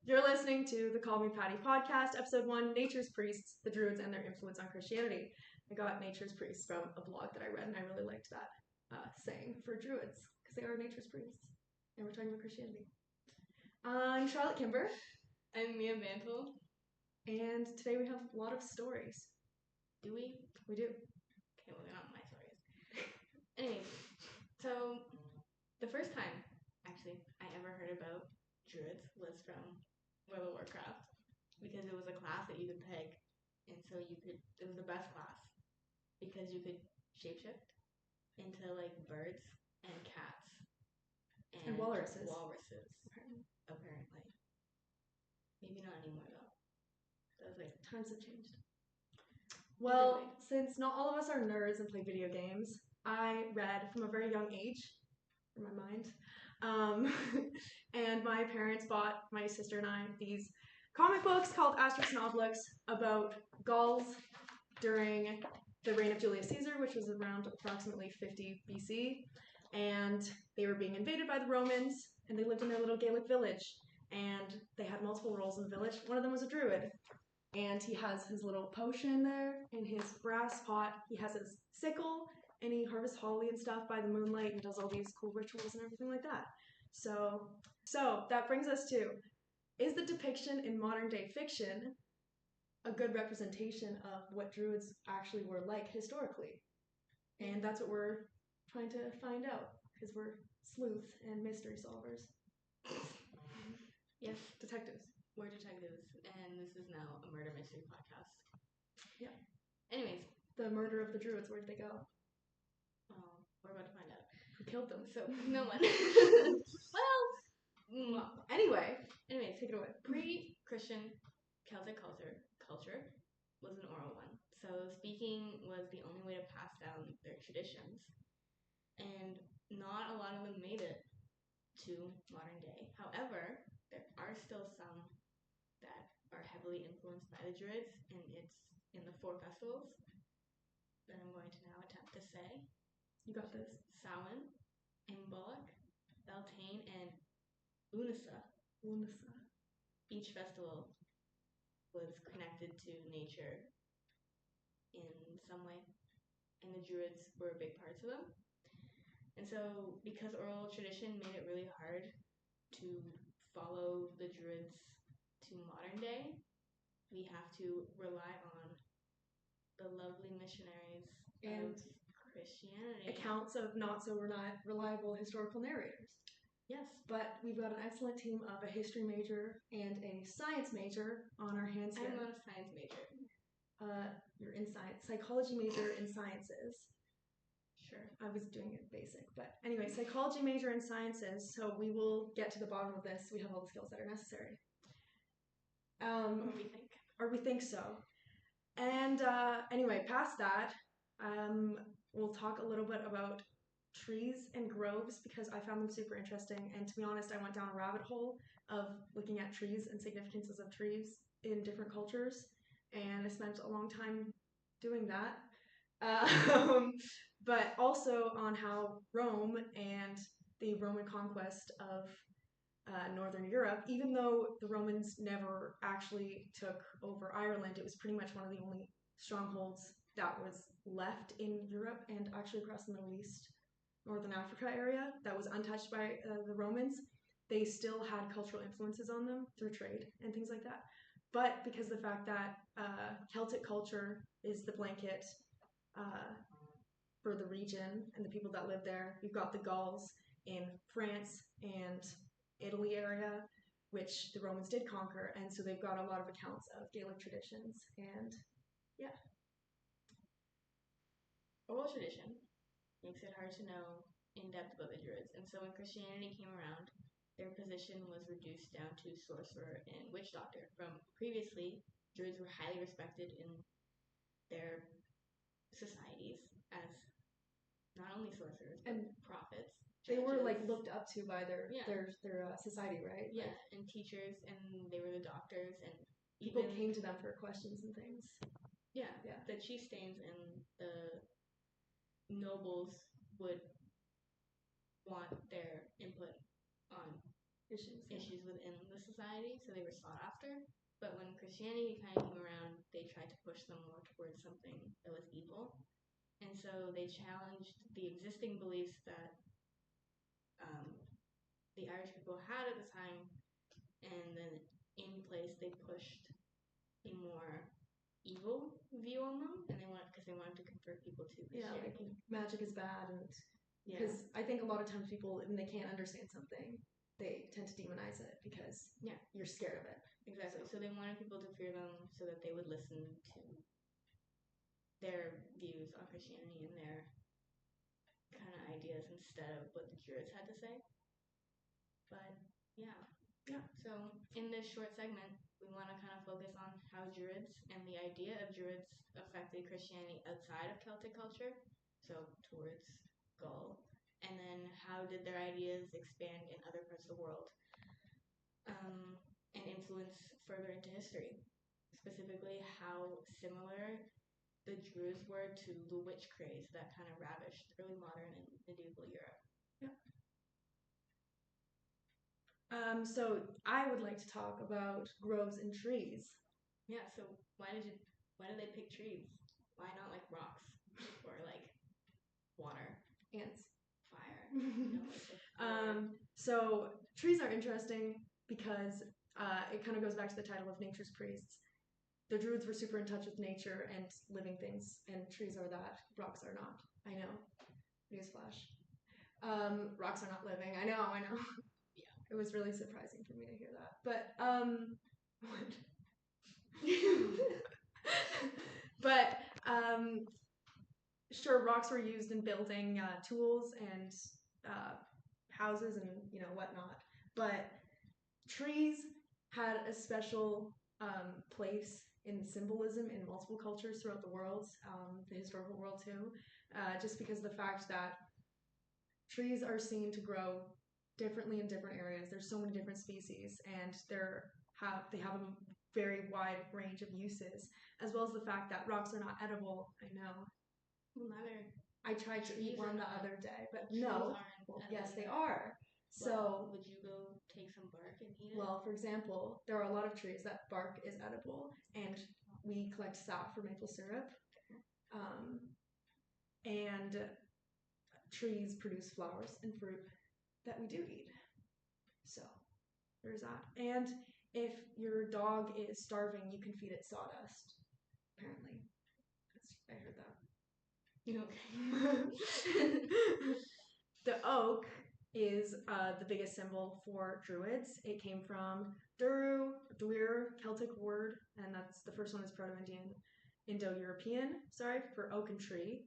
You're listening to the Call Me Patty podcast, episode 1, Nature's Priests, the Druids and their influence on Christianity. I got Nature's Priests from a blog that I read, and I really liked that saying for Druids, because they are nature's priests, and we're talking about Christianity. I'm Charlotte Kimber. I'm Bantle. And today we have a lot of stories. Do we? We do. Okay, well, they're not my stories. Anyways, so the first time, actually, I ever heard about Druids was from World of Warcraft, because it was a class that you could pick, and so it was the best class, because you could shapeshift into, like, birds and cats. And walruses. Apparently. Maybe not anymore, though. That was like, times have changed. Well, since not all of us are nerds and play video games, I read from a very young age, in my mind, and my parents bought my sister and I these comic books called Asterix and Obelix about Gauls during the reign of Julius Caesar, which was around approximately 50 BC, and they were being invaded by the Romans, and they lived in their little Gaelic village, and they had multiple roles in the village. One of them was a druid, and he has his little potion there in his brass pot. He has his sickle, and he harvests holly and stuff by the moonlight and does all these cool rituals and everything like that. So that brings us to, is the depiction in modern day fiction a good representation of what druids actually were like historically? And that's what we're trying to find out, because we're sleuths and mystery solvers. Yes, detectives. We're detectives, and this is now a murder mystery podcast. Yeah. Anyways. The murder of the druids, where did they go? We're about to find out. Who killed them? So, no one. Well, anyways, take it away. Pre-Christian Celtic culture was an oral one. So speaking was the only way to pass down their traditions. And not a lot of them made it to modern day. However, there are still some that are heavily influenced by the Druids, and it's in the 4 festivals that I'm going to now attempt to say. You got this. Samhain, Imbolc, Beltane, and Lunasa. Each festival was connected to nature in some way, and the Druids were big parts of them. And so, because oral tradition made it really hard to follow the Druids to modern day, we have to rely on the lovely missionaries and of Christianity. Accounts of not so reliable historical narrators. Yes. But we've got an excellent team of a history major and a science major on our hands here. I'm not a science major. You're in science. Psychology major in sciences. Sure. I was doing it basic. But anyway, psychology major in sciences, so we will get to the bottom of this. We have all the skills that are necessary. Or we think so. And anyway, past that, we'll talk a little bit about trees and groves, because I found them super interesting. And to be honest, I went down a rabbit hole of looking at trees and significances of trees in different cultures. And I spent a long time doing that. But also on how Rome and the Roman conquest of Northern Europe, even though the Romans never actually took over Ireland, it was pretty much one of the only strongholds that was left in Europe and actually across the Middle East, Northern Africa area, that was untouched by the Romans. They still had cultural influences on them through trade and things like that. But because of the fact that Celtic culture is the blanket for the region and the people that live there, you've got the Gauls in France and Italy area, which the Romans did conquer, and so they've got a lot of accounts of Gaelic traditions, and yeah. Oral tradition makes it hard to know in depth about the Druids, and so when Christianity came around, their position was reduced down to sorcerer and witch doctor. From previously, Druids were highly respected in their societies as not only sorcerers, but prophets. They were like looked up to by their society, right? Yeah, and teachers, and they were the doctors, and people came to them for questions and things. Yeah. The chieftains and the nobles would want their input on issues within the society, so they were sought after. But when Christianity kind of came around, they tried to push them more towards something that was evil. And so they challenged the existing beliefs that the Irish people had at the time, and then in place they pushed a more evil view on them, and they wanted to convert people to Christianity. Like magic is bad, and because I think a lot of times people, when they can't understand something, they tend to demonize it because you're scared of it. Exactly. So they wanted people to fear them so that they would listen to their views on Christianity and their kind of ideas instead of what the Druids had to say. But yeah. So in this short segment, we want to kind of focus on how Druids and the idea of Druids affected Christianity outside of Celtic culture, so towards Gaul, and then how did their ideas expand in other parts of the world and influence further into history, specifically how similar the Druids were to the witch craze that kind of ravished early modern and medieval Europe. So I would like to talk about groves and trees. Yeah, so why did they pick trees? Why not like rocks or like water? Ants. Fire. So trees are interesting because it kind of goes back to the title of Nature's Priests. The Druids were super in touch with nature and living things, and trees are that. Rocks are not. I know. Newsflash. Rocks are not living. I know. Yeah. It was really surprising for me to hear that. But, what? But, sure, rocks were used in building tools and houses and, whatnot. But trees had a special place in symbolism in multiple cultures throughout the world, the historical world too, just because of the fact that trees are seen to grow differently in different areas. There's so many different species, and they have a very wide range of uses, as well as the fact that rocks are not edible. I know. I tried to eat one the other day, but no. Well, yes, they are. So, would you go take some bark and eat it? Well, for example, there are a lot of trees that bark is edible, and we collect sap for maple syrup. And trees produce flowers and fruit that we do eat. So, there's that. And if your dog is starving, you can feed it sawdust. Apparently. I heard that. Okay. The oak is the biggest symbol for Druids. It came from Duir, Celtic word, and that's the first one is Proto-Indian, Indo-European, for oak and tree.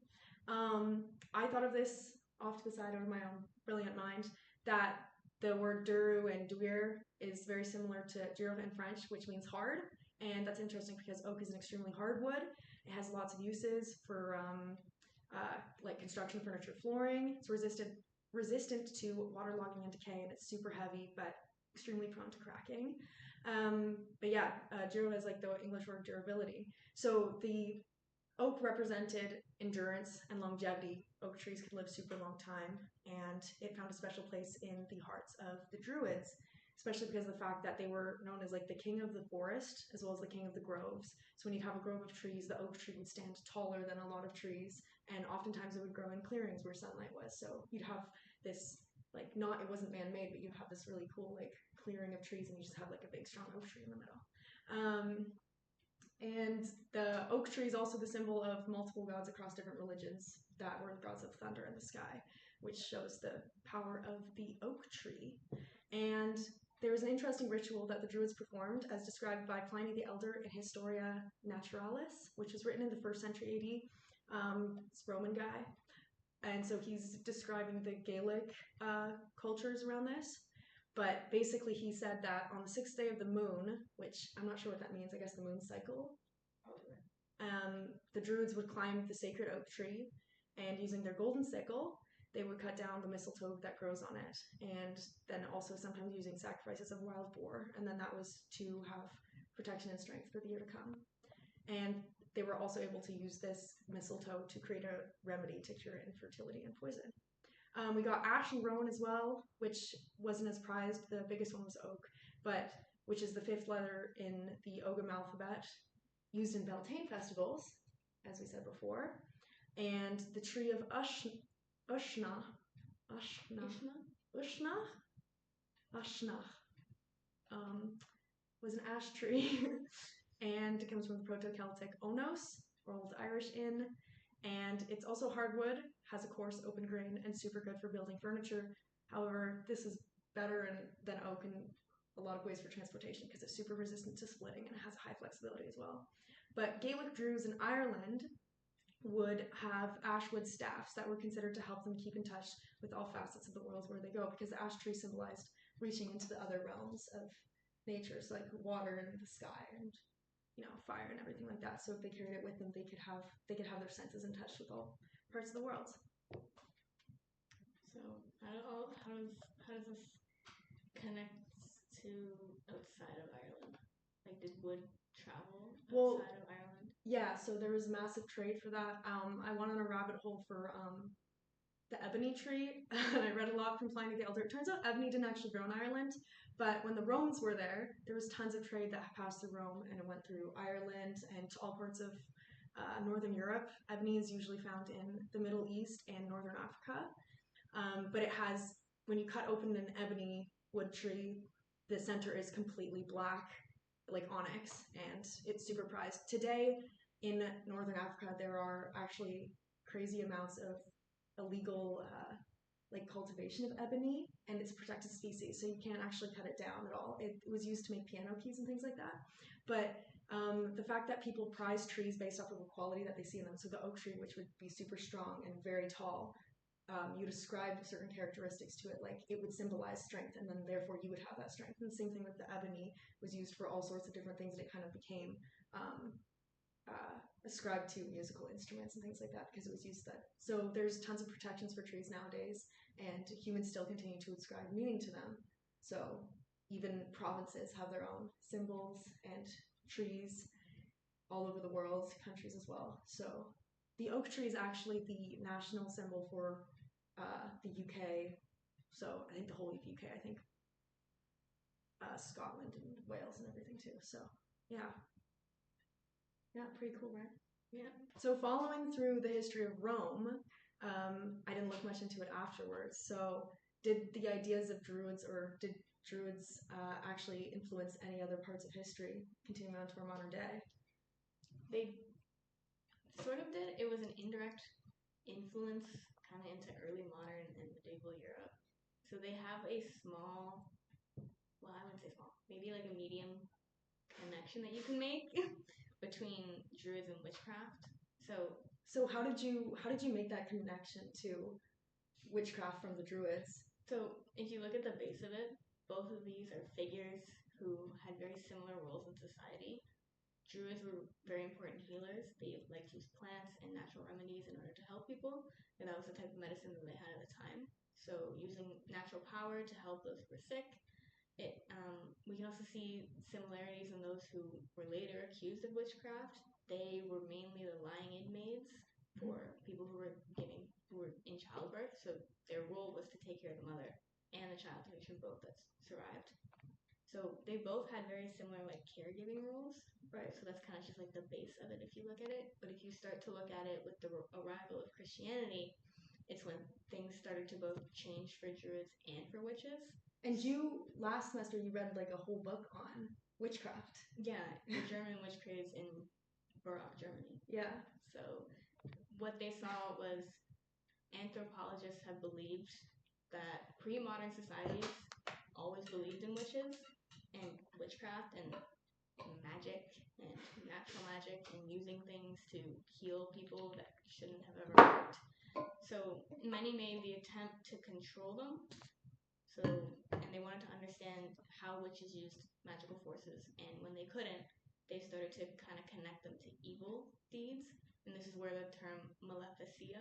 I thought of this off to the side of my own brilliant mind, that the word Duru and Duir is very similar to Duro in French, which means hard, and that's interesting because oak is an extremely hard wood. It has lots of uses for like construction, furniture, flooring. It's resistant to waterlogging and decay, and it's super heavy, but extremely prone to cracking. Duro is like the English word durability. So the oak represented endurance and longevity. Oak trees could live super long time, and it found a special place in the hearts of the Druids, especially because of the fact that they were known as like the king of the forest as well as the king of the groves. So when you'd have a grove of trees, the oak tree would stand taller than a lot of trees, and oftentimes it would grow in clearings where sunlight was. So you'd have this, like, it wasn't man-made, but you'd have this really cool, like, clearing of trees, and you just have, like, a big, strong oak tree in the middle. And the oak tree is also the symbol of multiple gods across different religions that were the gods of thunder in the sky, which shows the power of the oak tree. And there was an interesting ritual that the Druids performed, as described by Pliny the Elder in Historia Naturalis, which was written in the 1st century AD. It's a Roman guy. And so he's describing the Gaelic cultures around this. But basically he said that on the 6th day of the moon, which I'm not sure what that means, I guess the moon cycle, the Druids would climb the sacred oak tree, and using their golden sickle, they would cut down the mistletoe that grows on it, and then also sometimes using sacrifices of wild boar, and then that was to have protection and strength for the year to come. And they were also able to use this mistletoe to create a remedy to cure infertility and poison. We got ash and rowan as well, which wasn't as prized. The biggest one was oak, but which is the 5th letter in the Ogham alphabet, used in Beltane festivals, as we said before. And the tree of Ushna was an ash tree, and it comes from the Proto-Celtic Onos, or Old Irish inn, and it's also hardwood, has a coarse open grain, and super good for building furniture. However, this is better than oak in a lot of ways for transportation because it's super resistant to splitting and it has high flexibility as well. But Gaelic Druids in Ireland would have ashwood staffs that were considered to help them keep in touch with all facets of the world where they go, because the ash tree symbolized reaching into the other realms of nature, so like water and the sky and fire and everything like that. So if they carried it with them, they could have their senses in touch with all parts of the world. So how does this connect to outside of Ireland? Like, did wood travel outside of Ireland? Yeah, so there was massive trade for that. I went on a rabbit hole for the ebony tree, and I read a lot from Pliny the Elder. It turns out ebony didn't actually grow in Ireland, but when the Romans were there was tons of trade that passed through Rome, and it went through Ireland and to all parts of Northern Europe. Ebony is usually found in the Middle East and Northern Africa, but it has, when you cut open an ebony wood tree, the center is completely black, like onyx, and it's super prized. Today in Northern Africa, there are actually crazy amounts of illegal cultivation of ebony, and it's a protected species, so you can't actually cut it down at all. It was used to make piano keys and things like that. But the fact that people prize trees based off of the quality that they see in them, so the oak tree, which would be super strong and very tall, you'd ascribe certain characteristics to it, like it would symbolize strength, and then therefore you would have that strength. And the same thing with the ebony, was used for all sorts of different things, and it kind of became ascribed to musical instruments and things like that because it was used that. So there's tons of protections for trees nowadays, and humans still continue to ascribe meaning to them. So even provinces have their own symbols and trees all over the world, countries as well. So the oak tree is actually the national symbol for the UK. So I think the whole UK, I think Scotland and Wales and everything too. So yeah, pretty cool, right? Yeah. So following through the history of Rome, I didn't look much into it afterwards. So did the ideas of Druids, or did Druids actually influence any other parts of history, continuing on to our modern day? They sort of did. It was an indirect influence kind of into early modern and medieval Europe. So they have a small, well, I wouldn't say small, maybe like a medium connection that you can make between Druids and witchcraft. So how did you make that connection to witchcraft from the Druids? So if you look at the base of it, both of these are figures who had very similar roles in society. Druids were very important healers. They liked to use plants and natural remedies in order to help people, and that was the type of medicine that they had at the time. So using natural power to help those who were sick. We can also see similarities in those who were later accused of witchcraft. They were mainly the lying-in maids for people who were in childbirth. So their role was to take care of the mother and the child to make sure both that survived. So they both had very similar caregiving roles, right? So that's kind of just the base of it if you look at it. But if you start to look at it with the arrival of Christianity, it's when things started to both change for Druids and for witches. And last semester you read a whole book on witchcraft. Yeah, the German witch craze in Baroque Germany. Yeah. So what they saw was anthropologists have believed that pre-modern societies always believed in witches and witchcraft and magic and natural magic and using things to heal people that shouldn't have ever worked. So many made the attempt to control them. And they wanted to understand how witches used magical forces, and when they couldn't, they started to kind of connect them to evil deeds. And this is where the term maleficia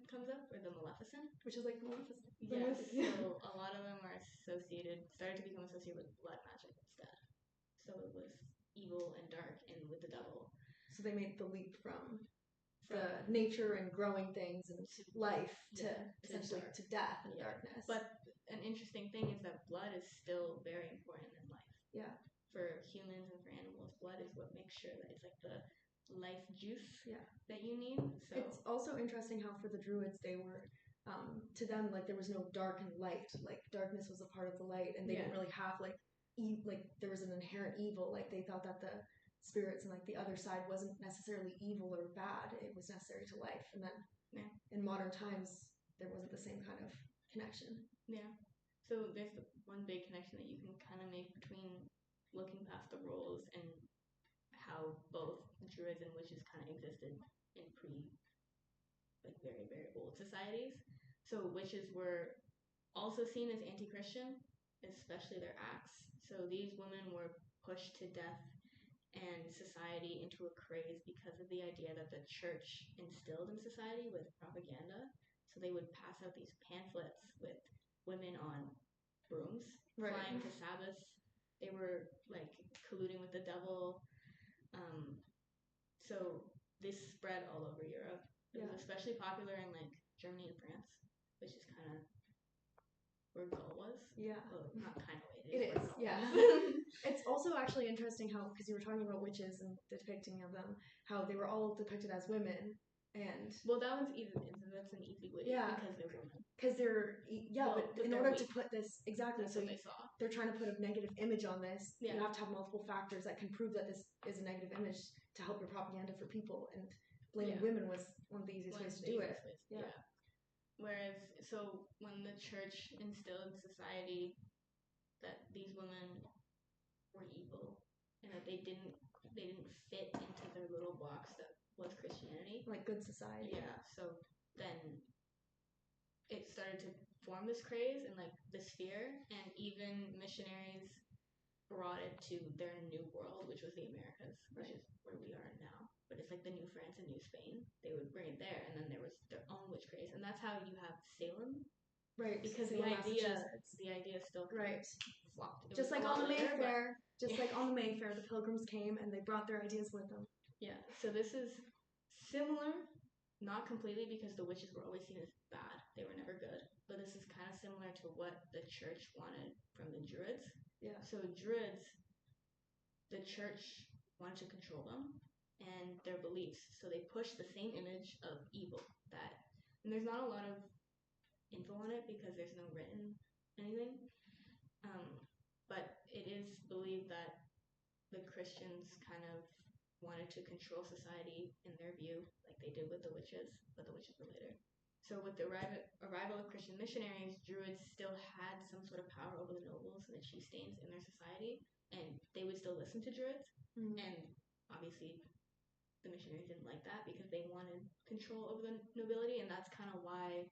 comes up, or the Maleficent. Which is like Maleficent. Yes, so a lot of them are started to become associated with blood magic instead. So it was evil and dark and with the devil. So they made the leap from the nature and growing things and life to essentially to death and darkness. But an interesting thing is that blood is still very important in life. Yeah. For humans and for animals, blood is what makes sure that it's like the life juice that you need. So it's also interesting how for the Druids they were to them like there was no dark and light. Like darkness was a part of the light, and they didn't really have like there was an inherent evil. Like they thought that the spirits and like the other side wasn't necessarily evil or bad. It was necessary to life. And then in modern times there wasn't the same kind of connection. Yeah. So there's one big connection that you can kind of make between looking past the roles and how both druids and witches kind of existed in very, very old societies. So witches were also seen as anti-Christian, especially their acts. So these women were pushed to death and society into a craze because of the idea that the church instilled in society with propaganda. So they would pass out these pamphlets with women on brooms flying to Sabbath. They were like colluding with the devil. So this spread all over Europe. It was especially popular in like Germany and France, which is kind of where Gaul was. Yeah. Well, not kind of. It is. Yeah. It's also actually interesting how, because you were talking about witches and the depicting of them, how they were all depicted as women. And well, that's an easy way because they're women. Because they're but in order to put this that's so what they saw. They're trying to put a negative image on this. Yeah. You have to have multiple factors that can prove that this is a negative image to help your propaganda for people. And blaming women was one of the easiest ways to do it. Yeah. Whereas, so when the church instilled in society that these women were evil and that they didn't fit into their little box that was Christianity, like good society. Yeah. So then it started to form this craze and like this fear, and even missionaries brought it to their new world, which was the Americas, which is where we are now. But it's like the new France and new Spain. They would bring it there, and then there was their own witch craze, and that's how you have Salem. Right. Because the idea still flopped. Just like on the Mayfair. Just like on the Mayfair, the Pilgrims came and they brought their ideas with them. Yeah. So this is similar, not completely, because the witches were always seen as bad. They were never good. But this is kind of similar to what the church wanted from the Druids. Yeah. So Druids, the church wanted to control them and their beliefs. So they pushed the same image of evil and there's not a lot of info on it because there's no written anything. But it is believed that the Christians kind of wanted to control society in their view, like they did with the witches, but the witches were later. So with the arrival of Christian missionaries, Druids still had some sort of power over the nobles and the chieftains in their society, and they would still listen to Druids. Mm-hmm. And obviously, the missionaries didn't like that because they wanted control over the nobility, and that's kind of why.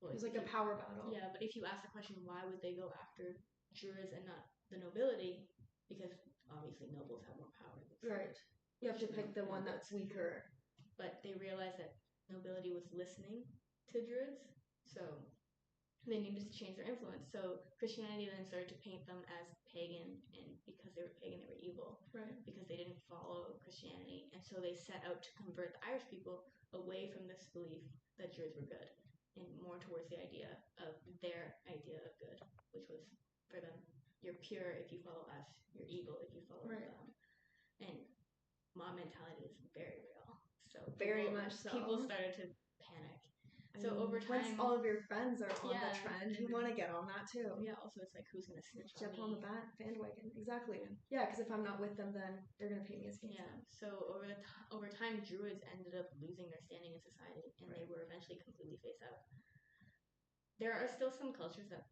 Well, it was like a power battle. Yeah, but if you ask the question, why would they go after Druids and not the nobility? Because obviously nobles have more power. Right. You have to pick the one that's weaker. But they realized that nobility was listening to Druids, so they needed to change their influence. So Christianity then started to paint them as pagan, and because they were pagan, they were evil. Right. Because they didn't follow Christianity, and so they set out to convert the Irish people away from this belief that Druids were good, and more towards the idea of their idea of good, which was for them, you're pure if you follow us, you're evil if you follow them. And mob mentality is very real. So very much so. People started to panic. So over time, once all of your friends are on the trend, you want to get on that too. Yeah. Also, it's like who's gonna snitch jump on the bandwagon? Exactly. Yeah, because if I'm not with them, then they're gonna paint me as against them. So over time, Druids ended up losing their standing in society, and they were eventually completely phased out. There are still some cultures that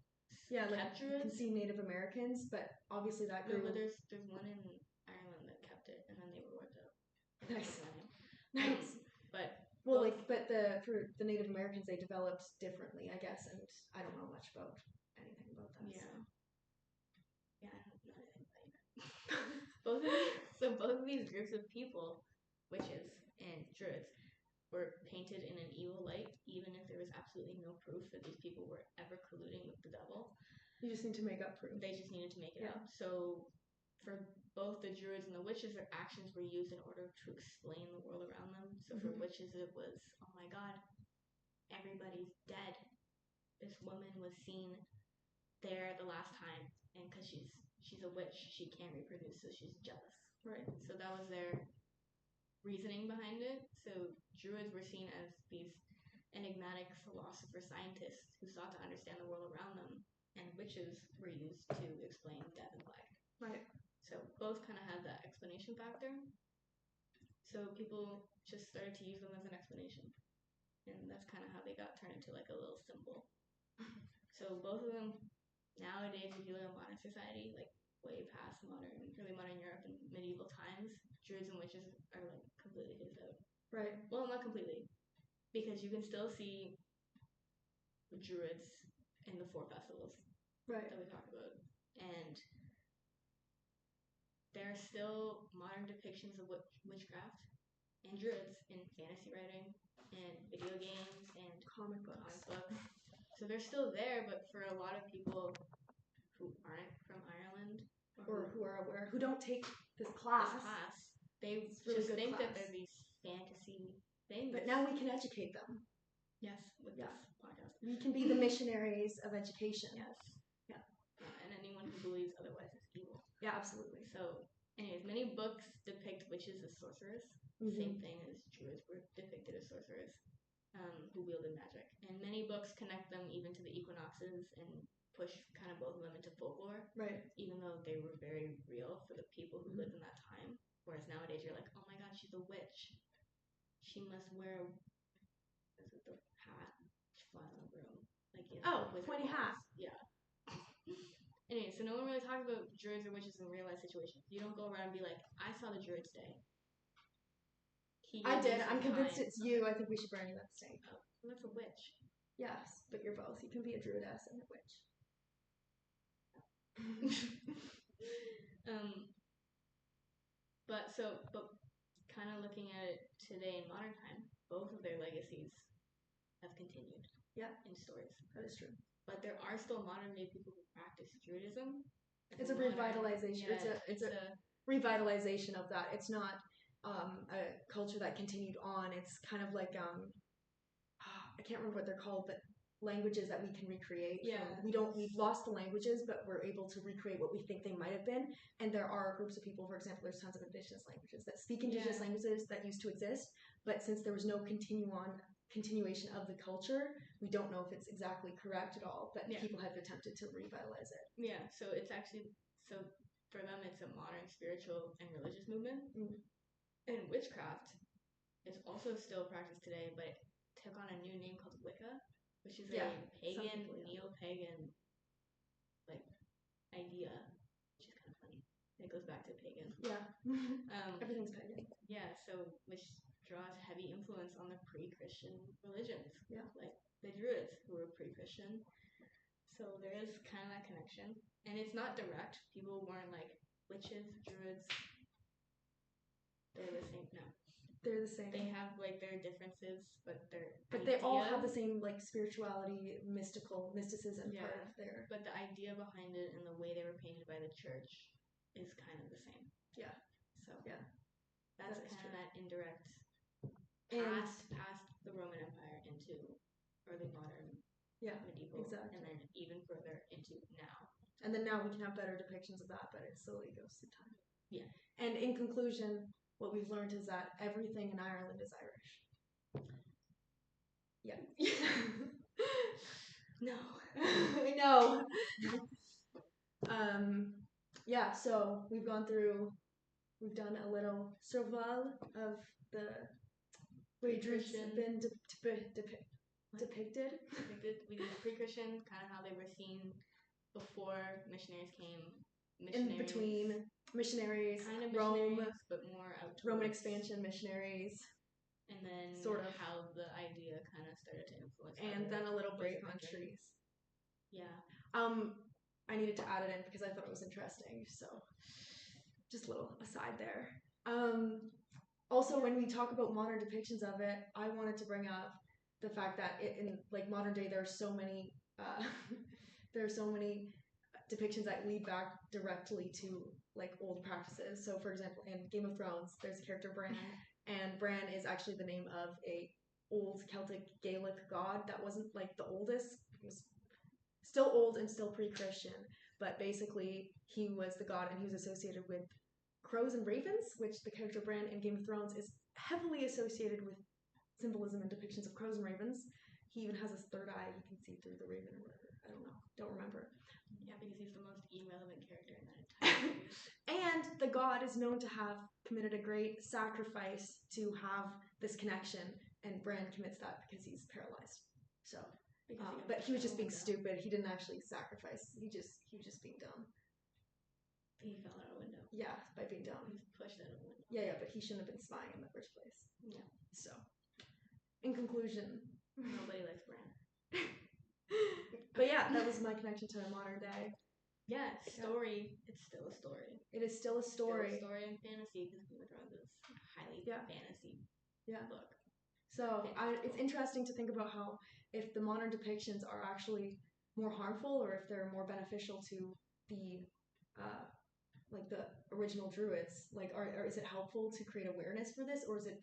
kept Druids. You can see Native Americans, but obviously that grew. No, but there's one in Ireland that kept it, and then they were wiped out. Nice. Nice. But for the Native Americans, they developed differently, I guess, and I don't know much about anything about that. Yeah. Yeah, I don't know anything about that. Both of these groups of people, witches and Druids, were painted in an evil light, even if there was absolutely no proof that these people were ever colluding with the devil. You just need to make up proof. They just needed to make it up. So for both the Druids and the witches, their actions were used in order to explain the world around them. So for witches, it was, oh my god, everybody's dead. This woman was seen there the last time, and because she's a witch, she can't reproduce, so she's jealous. Right. So that was their reasoning behind it. So Druids were seen as these enigmatic philosopher scientists who sought to understand the world around them, and witches were used to explain death and life. Right. So both kind of had that explanation factor. So people just started to use them as an explanation, and that's kind of how they got turned into like a little symbol. So both of them nowadays, if you look at modern society, like way past early modern Europe and medieval times, Druids and witches are like completely phased out. Right. Well, not completely, because you can still see Druids in the 4 festivals that we talked about, and there are still modern depictions of witchcraft and Druids in fantasy writing and video games and comic books. So they're still there, but for a lot of people who aren't from Ireland or who are aware, who don't take this class, they really just think class. that they're these fantasy things. But now we can educate them. Yes, with this podcast. We can be the missionaries of education. Yes. Yeah. And anyone who believes otherwise is evil. Yeah, absolutely. So, anyways, many books depict witches as sorcerers. Same thing as Druids were depicted as sorcerers who wielded magic. And many books connect them even to the equinoxes and push kind of both of them into folklore. Right. Even though they were very real for the people who lived in that time. Whereas nowadays you're like, oh my god, she's a witch. She must wear the hat, fly on a broom. Like, pointy hat. Yeah. Anyway, so no one really talks about Druids or witches in real life situations. You don't go around and be like, I saw the Druid stay. I did. I'm convinced it's you. I think we should burn you at the stake. Oh, well, that's a witch. Yes, but you're both. You can be a druidess and a witch. But kind of looking at it today in modern time, both of their legacies have continued. Yeah. In stories. That is true. But there are still modern day people who practice Druidism. It's a revitalization. Yeah, it's a revitalization of that. It's not a culture that continued on. It's kind of like I can't remember what they're called, but languages that we can recreate. Yeah. We've lost the languages, but we're able to recreate what we think they might have been. And there are groups of people, for example, there's tons of indigenous languages that speak indigenous languages that used to exist, but since there was no continuation of the culture, we don't know if it's exactly correct at all, but people have attempted to revitalize it. Yeah, so it's actually, for them it's a modern spiritual and religious movement. And witchcraft is also still practiced today, but it took on a new name called Wicca, which is a pagan, neo-pagan idea, which is kind of funny. It goes back to pagan. Yeah. Everything's pagan. Yeah, which draws heavy influence on the pre-Christian religions. Yeah. Like the Druids, who were pre-Christian. So there is kind of that connection. And it's not direct. People weren't like witches, Druids. They're the same. No. They're the same. They have their differences, but they all have the same spirituality, mysticism part of their. But the idea behind it and the way they were painted by the church is kind of the same. Yeah. So that's kind of that indirect past the Roman Empire into early modern, medieval, and then even further into now. And then now we can have better depictions of that, but it slowly goes through time. Yeah. And in conclusion, what we've learned is that everything in Ireland is Irish. Yeah. No. I know. Yeah, so we've done a little survival of the way Druids have been depicted. We did pre-Christian, kind of how they were seen before missionaries came. In between missionaries, kind of Rome, but more out Roman expansion missionaries. And then sort of how the idea kind of started to influence. And then a little break on trees. Yeah. I needed to add it in because I thought it was interesting. So, just a little aside there. Also, when we talk about modern depictions of it, I wanted to bring up the fact that in modern day there are so many depictions that lead back directly to like old practices. So, for example, in Game of Thrones, there's a character Bran, and Bran is actually the name of a old Celtic Gaelic god that wasn't like the oldest. It was still old and still pre-Christian, but basically he was the god, and he was associated with crows and ravens, which the character Bran in Game of Thrones is heavily associated with symbolism and depictions of crows and ravens. He even has his third eye; he can see through the raven or whatever. I don't know, don't remember. Yeah, because he's the most irrelevant character in that entire series. And the god is known to have committed a great sacrifice to have this connection, and Bran commits that because he's paralyzed. So, but he was just being stupid. He didn't actually sacrifice. He was just being dumb. He fell out a window. Yeah, by being dumb. He was pushed out of a window. Yeah, but he shouldn't have been spying in the first place. Yeah. So, in conclusion, nobody likes Bran. But yeah, that was my connection to modern day. Yeah, story. Yeah. It's still a story. It is still a story. Still a story in fantasy, because Game of Thrones is highly fantasy book. So it's interesting to think about how if the modern depictions are actually more harmful, or if they're more beneficial to the like the original Druids. Like, or is it helpful to create awareness for this, or is it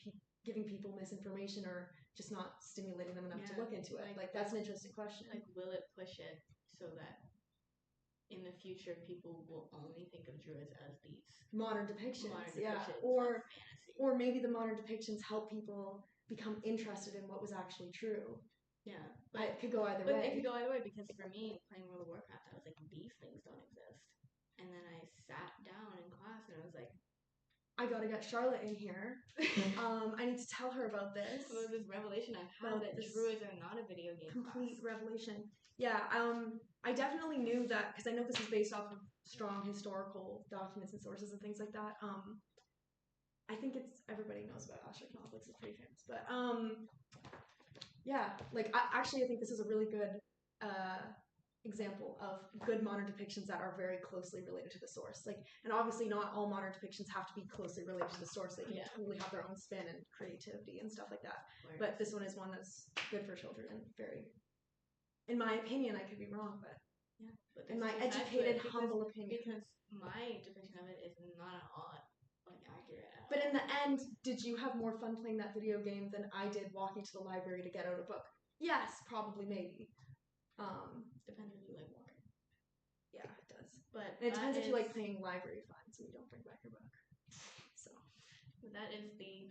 giving people misinformation, or just not stimulating them enough to look into it? Like that's an interesting question. Like, will it push it so that in the future people will only think of Druids as these modern depictions, or maybe the modern depictions help people become interested in what was actually true. Yeah, but it could go either way. It could go either way, because for me, playing World of Warcraft, I was like, these things don't exist. And then I sat down in class and I was like, I gotta get Charlotte in here. I need to tell her about this. About this revelation I've had that Druids are not a video game complete revelation. Yeah, I definitely knew that, because I know this is based off of strong historical documents and sources and things like that. I think everybody knows about Ashur-Knowlix. It's pretty famous. But yeah, like I think this is a really good example of good modern depictions that are very closely related to the source. Like, and obviously not all modern depictions have to be closely related to the source. They can totally have their own spin and creativity and stuff like that. Right. But this one is one that's good for children and very, in my opinion, I could be wrong, but in my educated, humble opinion. Because my depiction of it is not at all like accurate at all. But in the end, did you have more fun playing that video game than I did walking to the library to get out a book? Yes, probably, maybe. Depends if you like walking. Yeah, it does. But it depends if you like playing library fun, so you don't bring back your book. So that is the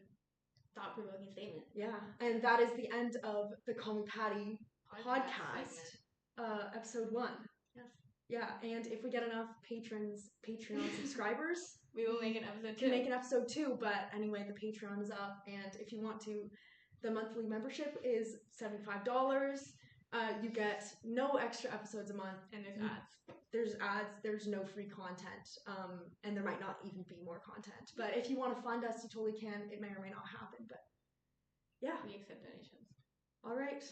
thought-provoking statement. Yeah, and that is the end of the Call Me Patty podcast episode 1. Yes. Yeah, and if we get enough Patreon subscribers, we will make an episode 2. Can make an episode 2, but anyway, the Patreon is up, and if you want to, the monthly membership is $75. You get no extra episodes a month, and there's ads. There's ads. There's no free content, and there might not even be more content. But if you want to fund us, you totally can. It may or may not happen, but yeah, we accept donations. All right.